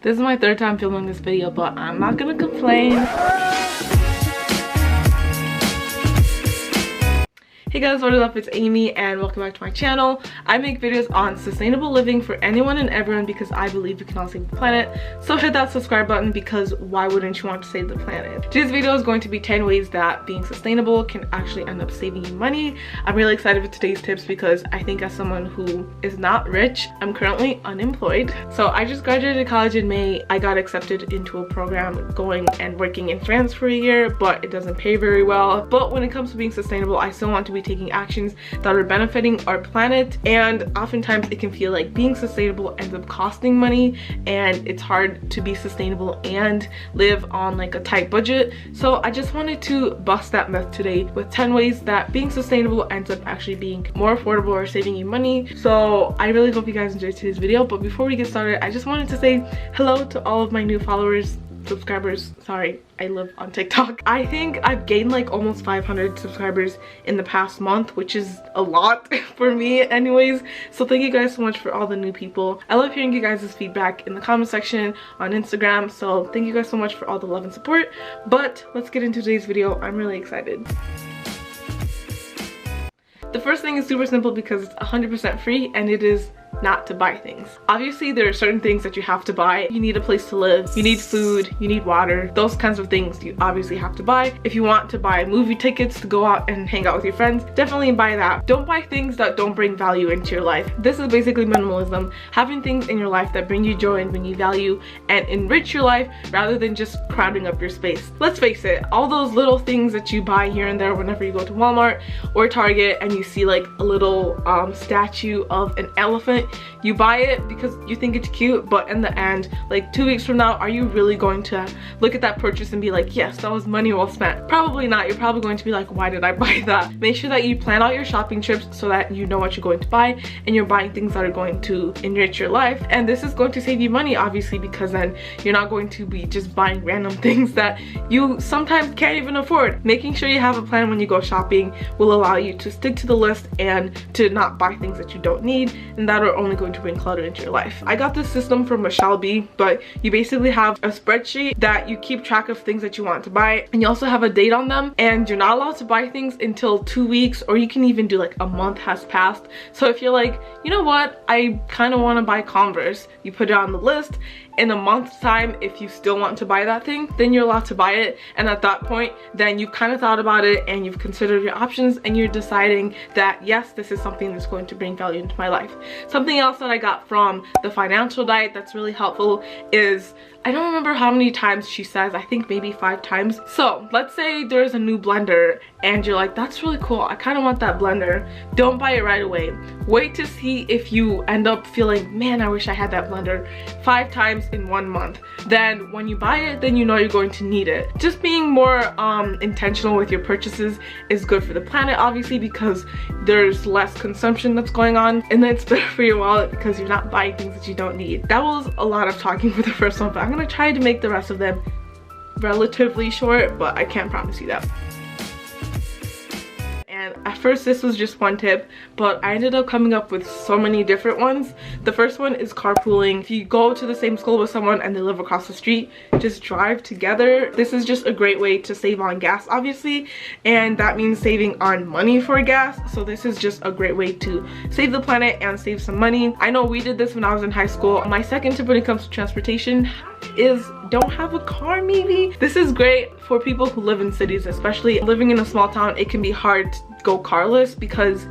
This is my third time filming this video, but I'm not gonna complain. Hey guys, what is up? It's Amy and welcome back to my channel. I make videos on sustainable living for anyone and everyone because I believe we can all save the planet. So hit that subscribe button because why wouldn't you want to save the planet? Today's video is going to be 10 ways that being sustainable can actually end up saving you money. I'm really excited for today's tips because I think as someone who is not rich, I'm currently unemployed. So I just graduated college in May. I got accepted into a program going and working in France for a year, but it doesn't pay very well. But when it comes to being sustainable, I still want to be taking actions that are benefiting our planet, and oftentimes it can feel like being sustainable ends up costing money and it's hard to be sustainable and live on like a tight budget. So I just wanted to bust that myth today with 10 ways that being sustainable ends up actually being more affordable or saving you money. So I really hope you guys enjoyed today's video, but before we get started, I just wanted to say hello to all of my new followers, subscribers. Sorry, I live on TikTok. I think I've gained like almost 500 subscribers in the past month, which is a lot for me anyways. So thank you guys so much for all the new people. I love hearing you guys' feedback in the comment section on Instagram. So thank you guys so much for all the love and support. But let's get into today's video. I'm really excited. The first thing is super simple because it's 100% free, and it is not to buy things. Obviously, there are certain things that you have to buy. You need a place to live, you need food, you need water. Those kinds of things you obviously have to buy. If you want to buy movie tickets to go out and hang out with your friends, definitely buy that. Don't buy things that don't bring value into your life. This is basically minimalism. Having things in your life that bring you joy and bring you value and enrich your life rather than just crowding up your space. Let's face it, all those little things that you buy here and there whenever you go to Walmart or Target and you see like a little statue of an elephant, you buy it because you think it's cute, but in the end, like 2 weeks from now, are you really going to look at that purchase and be like, yes, that was money well spent? Probably not. You're probably going to be like, why did I buy that? Make sure that you plan out your shopping trips so that you know what you're going to buy and you're buying things that are going to enrich your life. And this is going to save you money, obviously, because then you're not going to be just buying random things that you sometimes can't even afford. Making sure you have a plan when you go shopping will allow you to stick to the list and to not buy things that you don't need and that are only going to bring clutter into your life. I got this system from Michelle B, but you basically have a spreadsheet that you keep track of things that you want to buy, and you also have a date on them, and you're not allowed to buy things until 2 weeks, or you can even do like a month has passed. So if you're like, you know what, I kind of want to buy Converse, you put it on the list. In a month's time, if you still want to buy that thing, then you're allowed to buy it. And at that point, then you've kind of thought about it and you've considered your options and you're deciding that yes, this is something that's going to bring value into my life. Something else that I got from the financial diet that's really helpful is, I don't remember how many times she says, I think maybe 5 times. So let's say there's a new blender and you're like, that's really cool, I kind of want that blender. Don't buy it right away. Wait to see if you end up feeling, man, I wish I had that blender 5 times in 1 month. Then when you buy it, then you know you're going to need it. Just being more intentional with your purchases is good for the planet, obviously, because there's less consumption that's going on, and then it's better for your wallet because you're not buying things that you don't need. That was a lot of talking for the first one, but I'm gonna try to make the rest of them relatively short, but I can't promise you that. And at first this was just one tip, but I ended up coming up with so many different ones. The first one is carpooling. If you go to the same school with someone and they live across the street, just drive together. This is just a great way to save on gas, obviously, and that means saving on money for gas. So this is just a great way to save the planet and save some money. I know we did this when I was in high school. My second tip when it comes to transportation is don't have a car. Maybe this is great for people who live in cities, especially living in a small town. It can be hard to go carless because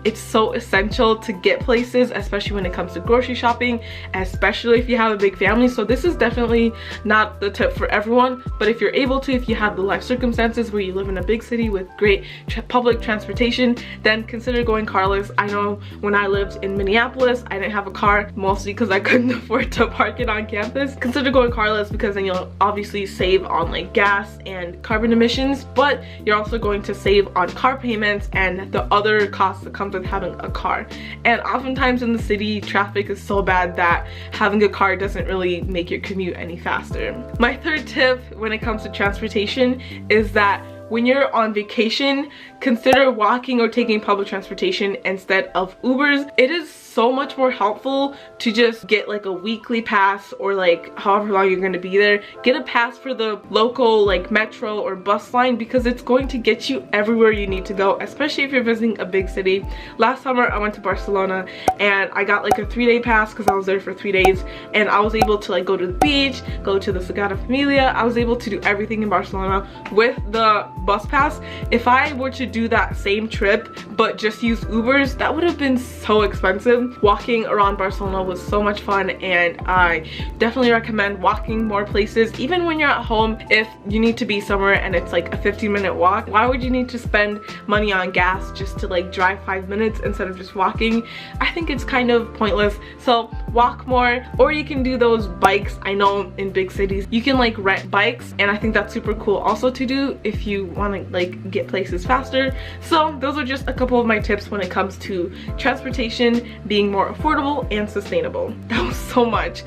it's so essential to get places, especially when it comes to grocery shopping, especially if you have a big family. So this is definitely not the tip for everyone, but if you're able to, if you have the life circumstances where you live in a big city with great public transportation, then consider going carless. I know when I lived in Minneapolis, I didn't have a car, mostly because I couldn't afford to park it on campus. Consider going carless because then you'll obviously save on like gas and carbon emissions, but you're also going to save on car payments and the other costs that come with having a car. And oftentimes in the city, traffic is so bad that having a car doesn't really make your commute any faster. My third tip when it comes to transportation is that when you're on vacation, consider walking or taking public transportation instead of Ubers. It is so much more helpful to just get like a weekly pass, or like however long you're going to be there, get a pass for the local like metro or bus line, because it's going to get you everywhere you need to go, especially if you're visiting a big city. Last summer I went to Barcelona and I got like a 3-day pass because I was there for 3 days, and I was able to like go to the beach, go to the Sagrada Familia. I was able to do everything in Barcelona with the bus pass. If I were to do that same trip but just use Ubers, that would have been so expensive. Walking around Barcelona was so much fun, and I definitely recommend walking more places. Even when you're at home, if you need to be somewhere and it's like a 15-minute walk, why would you need to spend money on gas just to like drive 5 minutes instead of just walking? I think it's kind of pointless. So walk more, or you can do those bikes. I know in big cities you can like rent bikes, and I think that's super cool also to do if you want to like get places faster. So those are just a couple of my tips when it comes to transportation being more affordable and sustainable. That was so much.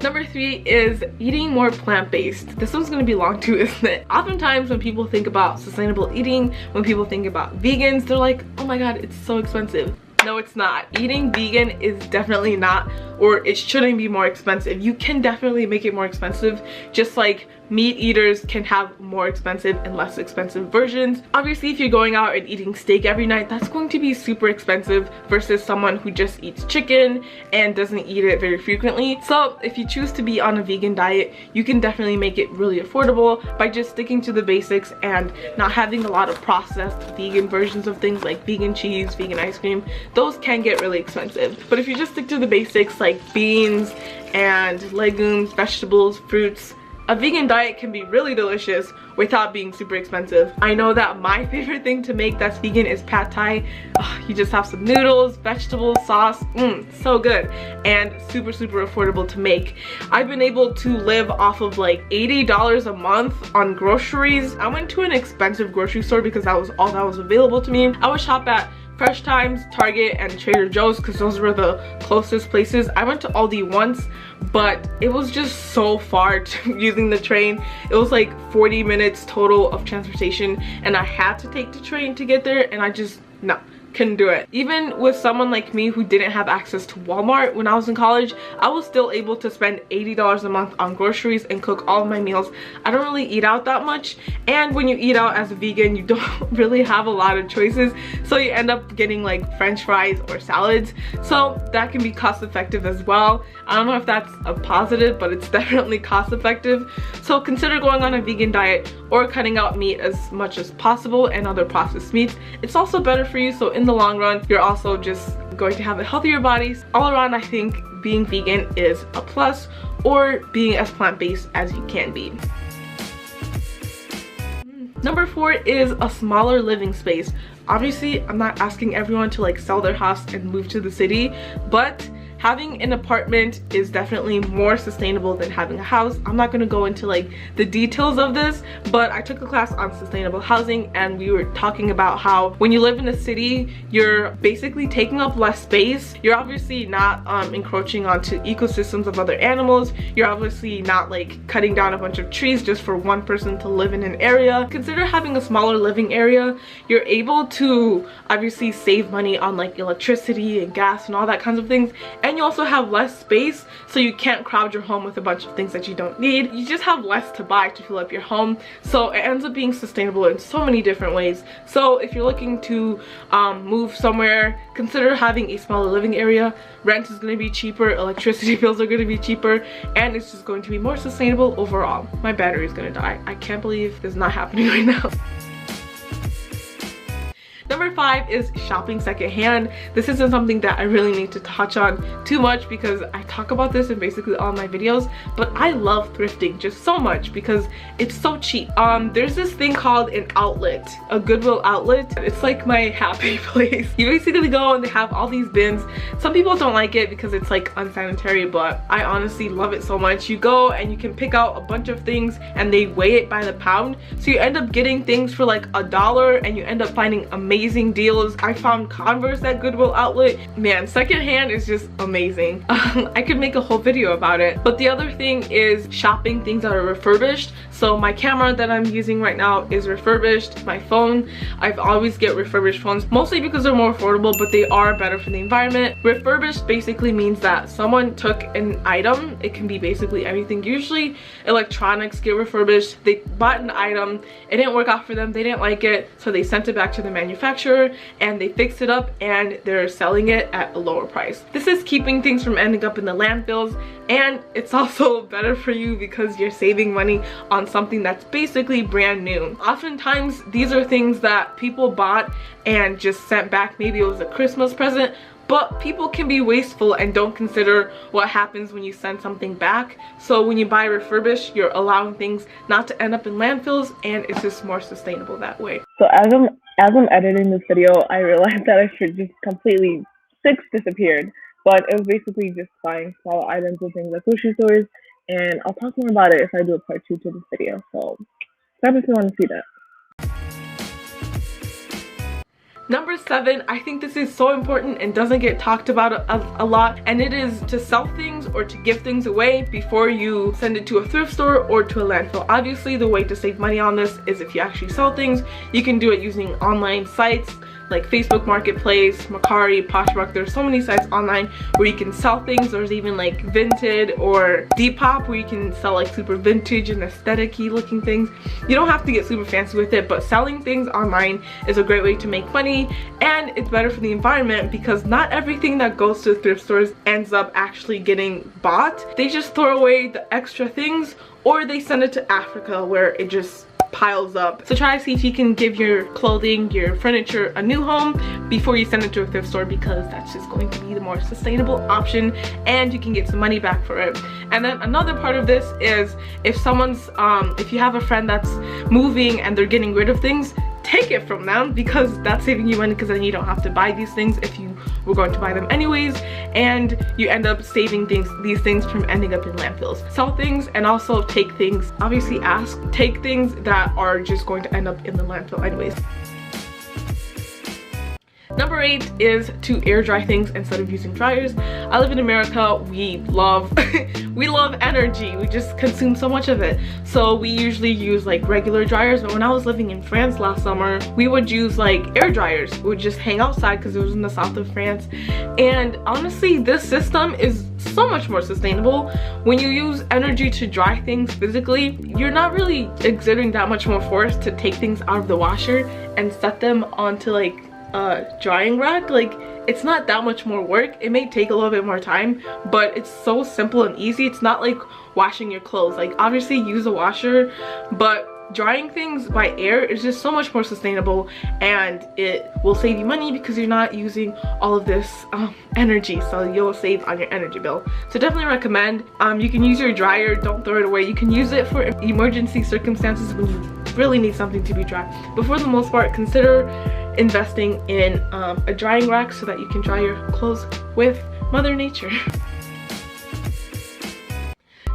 Number 3 is eating more plant-based. This one's gonna be long too, isn't it? Oftentimes when people think about sustainable eating, when people think about vegans, they're like, oh my god, it's so expensive. No, it's not. Eating vegan is definitely not, or it shouldn't be more expensive. You can definitely make it more expensive, just like meat eaters can have more expensive and less expensive versions. Obviously, if you're going out and eating steak every night, that's going to be super expensive versus someone who just eats chicken and doesn't eat it very frequently. So if you choose to be on a vegan diet, you can definitely make it really affordable by just sticking to the basics and not having a lot of processed vegan versions of things like vegan cheese, vegan ice cream. Those can get really expensive. But if you just stick to the basics like beans and legumes, vegetables, fruits, a vegan diet can be really delicious without being super expensive. I know that my favorite thing to make that's vegan is pad thai. You just have some noodles, vegetables, sauce, so good, and super affordable to make. I've been able to live off of like $80 a month on groceries. I went to an expensive grocery store because that was all that was available to me. I would shop at Fresh Times, Target, and Trader Joe's because those were the closest places. I went to Aldi once, but it was just so far using the train. It was like 40 minutes total of transportation, and I had to take the train to get there, and I just, no, couldn't do it. Even with someone like me who didn't have access to Walmart when I was in college, I was still able to spend $80 a month on groceries and cook all of my meals. I don't really eat out that much, and when you eat out as a vegan, you don't really have a lot of choices, so you end up getting like french fries or salads, so that can be cost effective as well. I don't know if that's a positive, but it's definitely cost effective. So consider going on a vegan diet or cutting out meat as much as possible and other processed meats. It's also better for you, so in the long run, you're also just going to have a healthier body. All around, I think being vegan is a plus, or being as plant-based as you can be. Number 4 is a smaller living space. Obviously, I'm not asking everyone to like sell their house and move to the city, but having an apartment is definitely more sustainable than having a house. I'm not going to go into like the details of this, but I took a class on sustainable housing, and we were talking about how when you live in a city, you're basically taking up less space. You're obviously not encroaching onto ecosystems of other animals. You're obviously not like cutting down a bunch of trees just for one person to live in an area. Consider having a smaller living area. You're able to obviously save money on like electricity and gas and all that kinds of things, and you also have less space, so you can't crowd your home with a bunch of things that you don't need. You just have less to buy to fill up your home, so it ends up being sustainable in so many different ways. So if you're looking to move somewhere, consider having a smaller living area. Rent is going to be cheaper, electricity bills are going to be cheaper, and it's just going to be more sustainable overall. My battery is going to die. I can't believe this is not happening right now. Number 5 is shopping secondhand. This isn't something that I really need to touch on too much because I talk about this in basically all my videos, but I love thrifting just so much because it's so cheap. There's this thing called an outlet, a Goodwill outlet. It's like my happy place. You basically go and they have all these bins. Some people don't like it because it's like unsanitary, but I honestly love it so much. You go and you can pick out a bunch of things and they weigh it by the pound, so you end up getting things for like $1, and you end up finding amazing amazing deals. I found Converse at Goodwill Outlet. Man, secondhand is just amazing. I could make a whole video about it. But the other thing is shopping things that are refurbished. So my camera that I'm using right now is refurbished. My phone, I've always get refurbished phones, mostly because they're more affordable, but they are better for the environment. Refurbished basically means that someone took an item. It can be basically anything. Usually electronics get refurbished. They bought an item, it didn't work out for them, they didn't like it, so they sent it back to the manufacturer and they fixed it up and they're selling it at a lower price. This is keeping things from ending up in the landfills, and it's also better for you because you're saving money on something that's basically brand new. Oftentimes these are things that people bought and just sent back. Maybe it was a Christmas present, but people can be wasteful and don't consider what happens when you send something back. So when you buy refurbished, you're allowing things not to end up in landfills, and it's just more sustainable that way. So as I'm editing this video, I realized that I should just completely, 6 disappeared. But it was basically just buying small items and things at grocery stores, and I'll talk more about it if I do a part 2 to this video. So subscribe if you want to see that. Number 7, I think this is so important and doesn't get talked about a lot, and it is to sell things or to give things away before you send it to a thrift store or to a landfill. Obviously, the way to save money on this is if you actually sell things. You can do it using online sites like Facebook Marketplace, Mercari, Poshmark. There's so many sites online where you can sell things. There's even like Vinted or Depop where you can sell like super vintage and aesthetic-y looking things. You don't have to get super fancy with it, but selling things online is a great way to make money, and it's better for the environment because not everything that goes to thrift stores ends up actually getting bought. They just throw away the extra things, or they send it to Africa where it just piles up. So try to see if you can give your clothing, your furniture a new home before you send it to a thrift store, because that's just going to be the more sustainable option and you can get some money back for it. And then another part of this is if someone's if you have a friend that's moving and they're getting rid of things, take it from them, because that's saving you money, because then you don't have to buy these things if you were going to buy them anyways, and you end up saving these things from ending up in landfills. Sell things and also take things, obviously take things that are just going to end up in the landfill anyways. Number 8 is to air dry things instead of using dryers. I live in America. We love we love energy. We just consume so much of it. So we usually use like regular dryers, but when I was living in France last summer, we would use like air dryers. We would just hang outside because it was in the south of France. And honestly, this system is so much more sustainable. When you use energy to dry things physically, you're not really exerting that much more force to take things out of the washer and set them onto like drying rack. Like, it's not that much more work. It may take a little bit more time, but it's so simple and easy. It's not like washing your clothes. Like, obviously use a washer, but drying things by air is just so much more sustainable, and it will save you money because you're not using all of this energy, so you'll save on your energy bill. So definitely recommend. You can use your dryer, don't throw it away. You can use it for emergency circumstances when you really need something to be dry, but for the most part, consider investing in a drying rack so that you can dry your clothes with Mother Nature.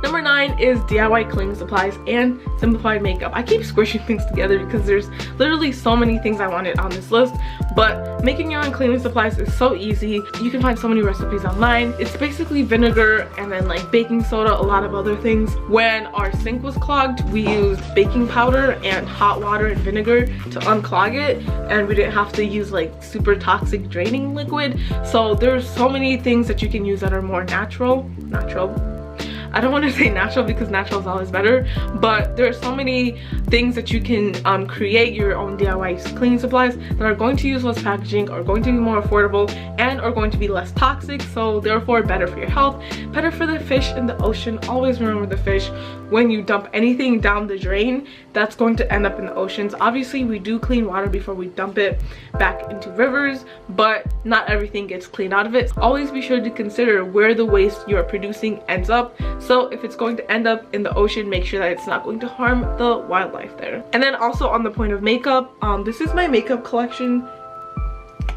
Number 9 is DIY cleaning supplies and simplified makeup. I keep squishing things together because there's literally so many things I wanted on this list, but making your own cleaning supplies is so easy. You can find so many recipes online. It's basically vinegar and then like baking soda, a lot of other things. When our sink was clogged, we used baking powder and hot water and vinegar to unclog it, and we didn't have to use like super toxic draining liquid. So there's so many things that you can use that are more natural. I don't want to say natural because natural is always better, but there are so many things that you can create your own DIY cleaning supplies that are going to use less packaging, are going to be more affordable, and are going to be less toxic, so therefore better for your health, better for the fish in the ocean. Always remember the fish. When you dump anything down the drain, that's going to end up in the oceans. Obviously, we do clean water before we dump it back into rivers, but not everything gets cleaned out of it. Always be sure to consider where the waste you are producing ends up. So if it's going to end up in the ocean, make sure that it's not going to harm the wildlife there. And then also on the point of makeup, this is my makeup collection.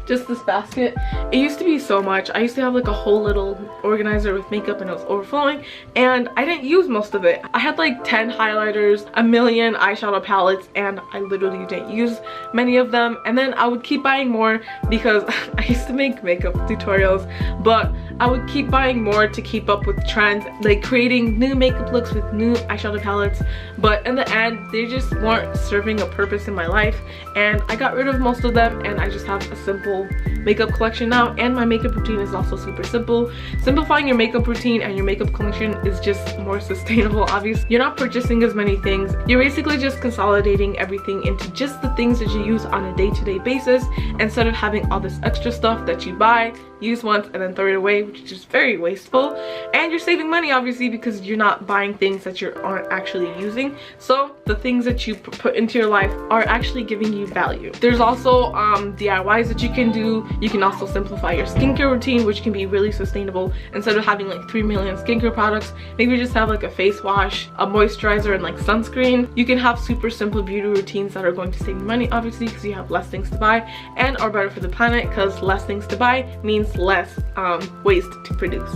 just this basket. It used to be so much. I used to have like a whole little organizer with makeup and it was overflowing, and I didn't use most of it. I had like 10 highlighters, a million eyeshadow palettes, and I literally didn't use many of them. And then I would keep buying more because I used to make makeup tutorials, but I would keep buying more to keep up with trends, like creating new makeup looks with new eyeshadow palettes, but in the end they just weren't serving a purpose in my life, and I got rid of most of them, and I just have a simple makeup collection now. And my makeup routine is also super simple. Simplifying your makeup routine and your makeup collection is just more sustainable. Obviously, you're not purchasing as many things. You're basically just consolidating everything into just the things that you use on a day-to-day basis, instead of having all this extra stuff that you buy, use once, and then throw it away, which is just very wasteful. And you're saving money, obviously, because you're not buying things that you aren't actually using. So the things that you put into your life are actually giving you value. There's also DIYs that you can do. You can also simplify your skincare routine, which can be really sustainable. Instead of having like 3 million skincare products, maybe just have like a face wash, a moisturizer, and like sunscreen. You can have super simple beauty routines that are going to save you money, obviously, because you have less things to buy, and are better for the planet, because less things to buy means less waste to produce.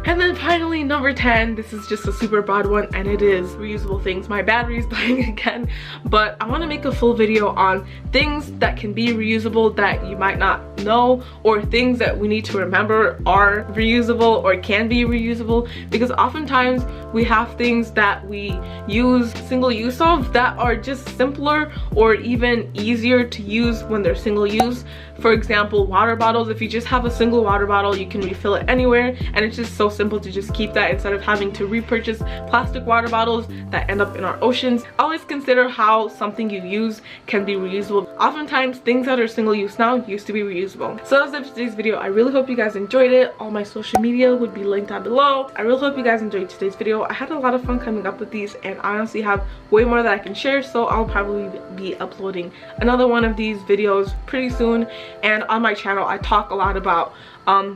And then finally, number 10, this is just a super broad one, and it is reusable things. My battery is dying again, but I want to make a full video on things that can be reusable that you might not know, or things that we need to remember are reusable or can be reusable, because oftentimes we have things that we use single use of that are just simpler or even easier to use when they're single use. For example, water bottles. If you just have a single water bottle, you can refill it anywhere, and it's just so simple to just keep that instead of having to repurchase plastic water bottles that end up in our oceans. Always consider how something you use can be reusable. Oftentimes, things that are single use now used to be reusable. So that's it for today's video. I really hope you guys enjoyed it. All my social media would be linked down below. I really hope you guys enjoyed today's video. I had a lot of fun coming up with these, and I honestly have way more that I can share, so I'll probably be uploading another one of these videos pretty soon. And on my channel, I talk a lot about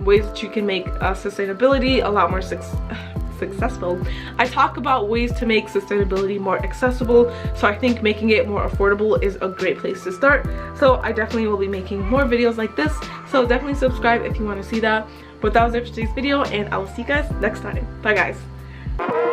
ways that you can make sustainability a lot more successful. I talk about ways to make sustainability more accessible, so I think making it more affordable is a great place to start. So I definitely will be making more videos like this, so definitely subscribe if you want to see that. But that was it for today's video, and I will see you guys next time. Bye guys.